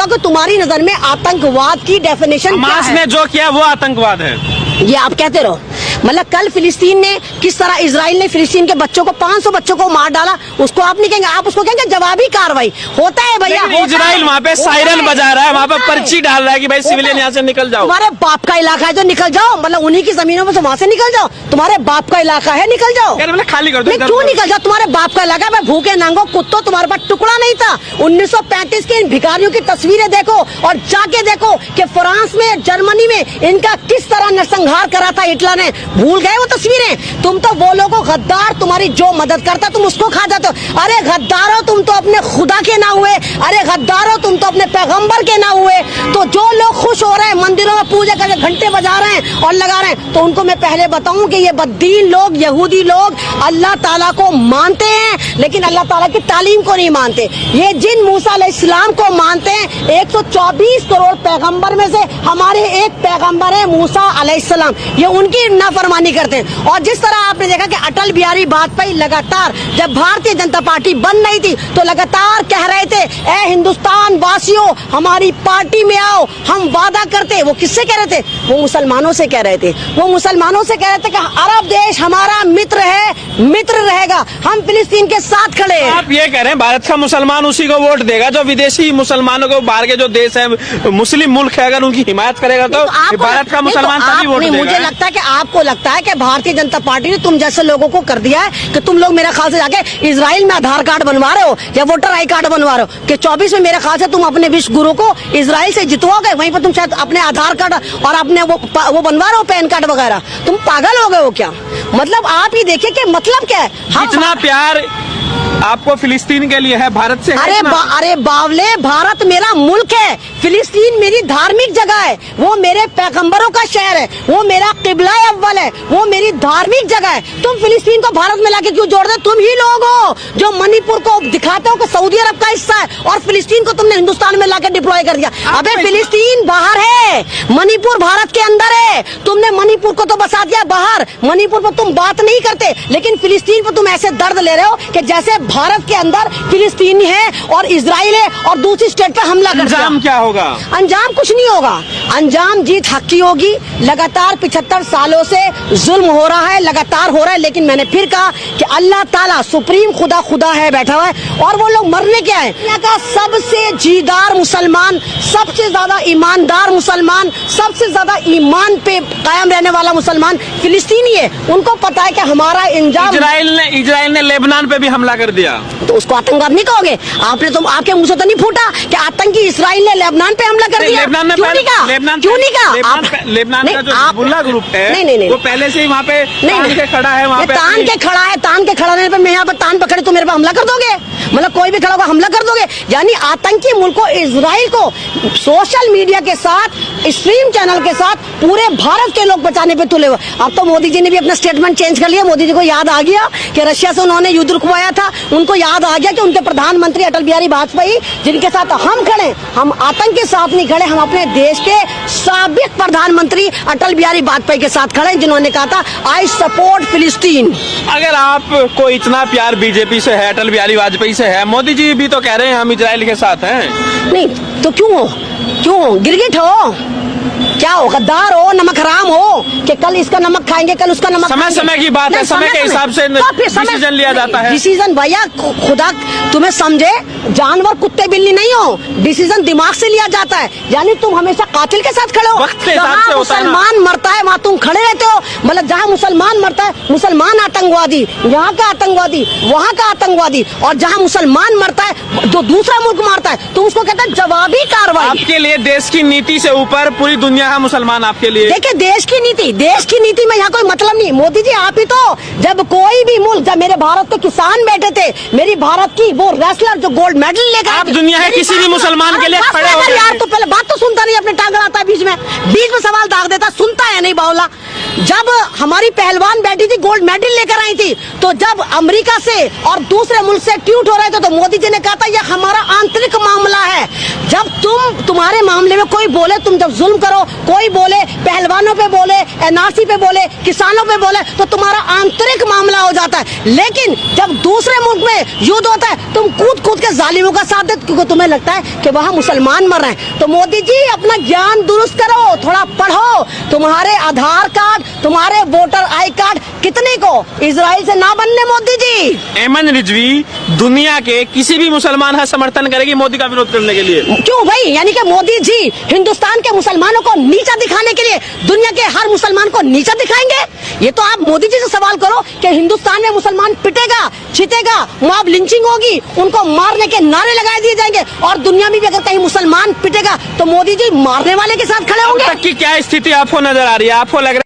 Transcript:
बताओ कि तुम्हारी नजर में आतंकवाद की डेफिनेशन क्या हमास है? ने जो किया वो आतंकवाद है। ये आप कहते रहो। मतलब कल फिलिस्तीन ने किस तरह, इजराइल ने फिलिस्तीन के बच्चों को 500 बच्चों को मार डाला, उसको आप नहीं कहेंगे, आप उसको कहेंगे जवाबी कार्रवाई। होता है भैया, इजराइल वहाँ पे सायरन बजा रहा है, वहाँ पे पर्ची डाल रहा है कि भाई सिविलियन यहाँ से निकल जाओ। तुम्हारे बाप का इलाका है तो निकल जाओ, मतलब उन्हीं की जमीनों में से वहाँ से निकल जाओ। तुम्हारे बाप का इलाका है, निकल जाओ। खाली कर दो। क्यों निकल जाओ? तुम्हारे बाप का इलाका है। भूखे नांगो कुत्तों, तुम्हारे पास टुकड़ा नहीं था। 1935 के इन भिखारियों की तस्वीरें देखो और जाके देखो कि फ्रांस में, जर्मनी में इनका किस तरह नरसंहार करा था हिटलर ने। भूल गए वो तस्वीरें? तुम तो वो लोगो गद्दार, तुम्हारी जो मदद करता तुम उसको खा जाते हो। अरे गद्दारो, तुम तो अपने खुदा के ना हुए। अरे गद्दारो, तुम तो अपने पैगंबर के ना हुए। तो जो लोग खुश हो रहे हैं, मंदिरों में पूजा करके घंटे बजा रहे हैं और लगा रहे हैं, तो उनको मैं पहले बताऊं कि ये बद्दीन लोग, यहूदी लोग अल्लाह ताला को मानते हैं लेकिन अल्लाह ताला की तालीम को नहीं मानते। ये जिन मूसा अलैहिस्सलाम को मानते हैं, 124 करोड़ पैगंबर में से हमारे एक पैगंबर है मूसा अलैहिस्सलाम, ये उनकी नाफरमानी करते हैं। और जिस तरह आपने देखा कि अटल बिहारी वाजपेयी लगातार, जब भारतीय जनता पार्टी बन रही थी तो लगातार कह रहे थे, ए हिंदुस्तान वासियों हमारी पार्टी में आओ, हम वादा करते। वो किससे कह रहे थे? वो मुसलमानों से कह रहे थे। वो मुसलमानों से कह रहे थे कि अरब देश हमारा मित्र है, मित्र रहेगा, हम फिलिस्तीन के साथ खड़े हैं। आप ये कह रहे हैं भारत का मुसलमान उसी को वोट देगा जो विदेशी मुसलमानों को, बाहर के जो देश है, मुस्लिम मुल्क है, अगर उनकी हिमायत करेगा तो भारत का मुसलमान तभी वोट देगा। मुझे लगता है कि आपको लगता है कि भारतीय जनता पार्टी ने तुम जैसे लोगों को कर दिया है कि तुम लोग मेरे ख्याल से जाके इजराइल में आधार कार्ड बनवा रहे हो या वोटर आई कार्ड बनवा रहे हो कि 24 में मेरे ख्याल से तुम अपने विश्व गुरु को इजराइल से जितवाओगे, वहीं पर तुम शायद अपने आधार कार्ड और अपने वो बनवा रहे हो पैन कार्ड वगैरह। तुम पागल हो गए हो क्या? मतलब आप ही देखिए कि मतलब क्या है। इतना प्यार आपको फिलिस्तीन के लिए है, भारत से है? अरे बावले, भारत मेरा मुल्क है, फिलिस्तीन मेरी धार्मिक जगह है, वो मेरे पैगंबरों का शहर है, वो मेरा किबला अव्वल है, वो मेरी धार्मिक जगह है। तुम फिलिस्तीन को भारत में लाके क्यों जोड़ दे? तुम ही लोग हो जो मणिपुर को दिखाते हो कि सऊदी अरब का हिस्सा है और फिलिस्तीन को तुमने हिंदुस्तान में लाके डिप्लॉय कर दिया। अबे फिलिस्तीन बाहर है, मणिपुर भारत के अंदर है। तुमने मणिपुर को तो बसा दिया बाहर, मणिपुर पर तुम बात नहीं करते, लेकिन फिलिस्तीन पर तुम ऐसे दर्द ले रहे हो कि जैसे भारत के अंदर फिलिस्तीन है और इजराइल है और दूसरी स्टेट पे हमला कर दिया। अंजाम क्या होगा? अंजाम कुछ नहीं होगा, अंजाम जीत हक की होगी। लगातार 75 सालों से जुल्म हो रहा है, लगातार हो रहा है, लेकिन मैंने फिर कहा कि अल्लाह ताला सुप्रीम खुदा है, बैठा हुआ है और वो लोग मरने क्या है। दुनिया का सबसे जीदार मुसलमान, सबसे ज्यादा ईमानदार मुसलमान, सबसे ज्यादा ईमान पे कायम रहने वाला मुसलमान फिलिस्तीनी है। उनको पता है कि हमारा अंजाम। इजराइल ने लेबनान पे भी हमला कर दिया, तो उसको आतंकवाद नहीं कहोगे? आपने तो आपके मुंह से तो नहीं फूटा कि आतंकी इजराइल ने लेबनान पे हमला कर दिया? लेबनान में क्यों नहीं कहा? लेबनान का जो हिजबुल्लाह ग्रुप है नहीं, वो पहले से ही वहाँ पे तान के खड़ा है। वहाँ पे तान के खड़ा रहने पे मैं यहाँ पे तान पकड़े तो मेरे पे हमला कर दोगे? मतलब कोई भी खड़ा होगा हमला कर दोगे? यानी आतंकी मुल्क को, इजराइल को सोशल मीडिया के साथ, स्ट्रीम चैनल के साथ पूरे भारत के लोग बचाने पे तुले हुए। अब तो मोदी जी ने भी अपना स्टेटमेंट चेंज कर लिया। मोदी जी को याद आ गया कि रशिया से उन्होंने युद्ध रुकवाया था, उनको याद आ गया कि उनके प्रधानमंत्री अटल बिहारी वाजपेयी जिनके साथ हम खड़े, हम आतंक के साथ नहीं खड़े, हम अपने देश के साबिक प्रधानमंत्री अटल बिहारी वाजपेयी के साथ खड़े, जिन्होंने कहा था आई सपोर्ट फिलिस्तीन। अगर आपको इतना प्यार बीजेपी से है, अटल बिहारी वाजपेयी से है, मोदी जी भी तो कह रहे हैं हम इजराइल के साथ हैं। नहीं तो क्यों गिरगिट हो? क्या हो? गद्दार हो? नमक हराम हो कि कल इसका नमक खाएंगे, कल उसका नमक खाएंगे? समय की बात है, समय के हिसाब से डिसीजन लिया जाता है। डिसीजन भैया खुदा तुम्हें समझे, जानवर कुत्ते बिल्ली नहीं हो, डिसीजन दिमाग से लिया जाता है। यानी तुम हमेशा कातिल के साथ खड़े हो। जहाँ मुसलमान मरता है वहाँ तुम खड़े रहते हो। मतलब जहाँ मुसलमान मरता है, मुसलमान आतंकवादी, यहाँ का आतंकवादी, वहाँ का आतंकवादी, और जहाँ मुसलमान मरता है तो दूसरा मुल्क मारता है, तुम उसको कहते हैं जवाबी कार्रवाई। आपके लिए देश की नीति से ऊपर पूरी दुनिया है मुसलमान आपके लिए। देखिए देश की नीति में यहाँ कोई मतलब नहीं। मोदी जी आप ही तो, जब कोई भी मुल्क, जब मेरे भारत के किसान बैठे थे, मेरी भारत की वो रेसलर जो गोल्ड मेडल लेकर, आप दुनिया के किसी भी मुसलमान के लिए खड़े हो गए। यार तो पहले बात तो सुनता नहीं, अपने टांग अड़ाता है बीच में सवाल दाग देता, सुनता है नहीं बावला। जब हमारी पहलवान बैठी थी गोल्ड मेडल लेकर आई थी, तो जब अमेरिका से और दूसरे मुल्क से ट्यूट हो रहे थे तो मोदी जी ने कहा था यह हमारा आंतरिक मामला है। जब तुम्हारे तुम्हारे मामले में कोई बोले, तुम जब जुल्म करो, कोई बोले पहलवानों पे बोले, एनआरसी पे बोले, किसानों पे बोले, तो तुम्हारा आंतरिक मामला हो जाता है। लेकिन जब दूसरे मुल्क में युद्ध होता है, तुम कूद कूद के जालिमों का साथ देते, क्योंकि तुम्हें लगता है कि वहां मुसलमान मर रहे हैं। तो मोदी जी अपना ज्ञान दुरुस्त करो, थोड़ा पढ़ो। तुम्हारे आधार कार्ड, तुम्हारे वोटर आई कार्ड कितने को इजराइल से ना बनने मोदी जी। एमन रिजवी दुनिया के किसी भी मुसलमान का समर्थन करेगी मोदी का विरोध करने के लिए। क्यों भाई? यानी कि मोदी जी हिंदुस्तान के मुसलमानों को नीचा दिखाने के लिए दुनिया के हर मुसलमान को नीचा दिखाएंगे? ये तो आप मोदी जी से सवाल करो कि हिंदुस्तान में मुसलमान पिटेगा, छिटेगा, मॉब लिंचिंग होगी, उनको मारने के नारे लगाए दिए जाएंगे, और दुनिया में भी अगर कहीं मुसलमान पिटेगा तो मोदी जी मारने वाले के साथ खड़े होंगे। अब तक की क्या स्थिति आपको नजर आ रही है? आपको लग रहा है